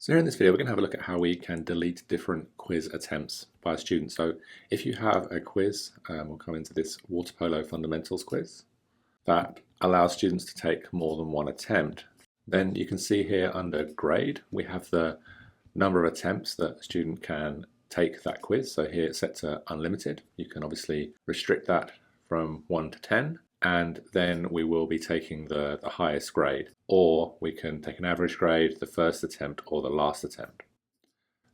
So here in this video, we're going to have a look at how we can delete different quiz attempts by a student. So if you have a quiz, we'll come into this water polo fundamentals quiz that allows students to take more than one attempt. Then you can see here under grade, we have the number of attempts that a student can take that quiz. So here it's set to unlimited. You can obviously restrict that from 1 to 10. And then we will be taking the highest grade, or we can take an average grade, the first attempt, or the last attempt.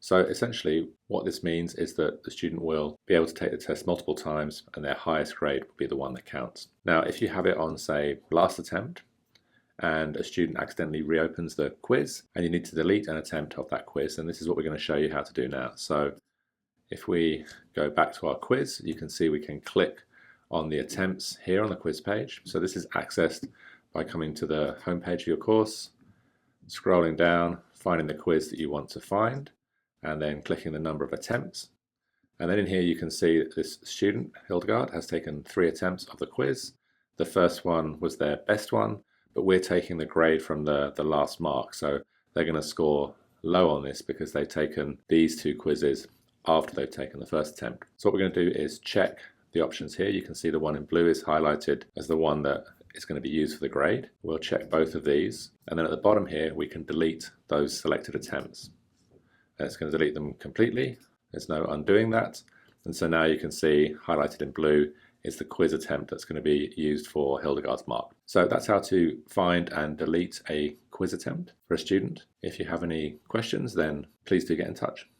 So essentially what this means is that the student will be able to take the test multiple times and their highest grade will be the one that counts. Now if you have it on, say, last attempt, and a student accidentally reopens the quiz and you need to delete an attempt of that quiz, then this is what we're going to show you how to do now. So if we go back to our quiz, you can see we can click on the attempts here on the quiz page. So this is accessed by coming to the home page of your course, scrolling down, finding the quiz that you want to find, and then clicking the number of attempts. And then in here you can see that this student, Hildegard, has taken 3 attempts of the quiz. The first one was their best one, but we're taking the grade from the last mark. So they're going to score low on this because they've taken these 2 quizzes after they've taken the first attempt. So what we're going to do is check the options here. You can see the one in blue is highlighted as the one that is going to be used for the grade. We'll check both of these, and then at the bottom here we can delete those selected attempts. And it's going to delete them completely. There's no undoing that. And so now you can see highlighted in blue is the quiz attempt that's going to be used for Hildegard's mark. So that's how to find and delete a quiz attempt for a student. If you have any questions, then please do get in touch.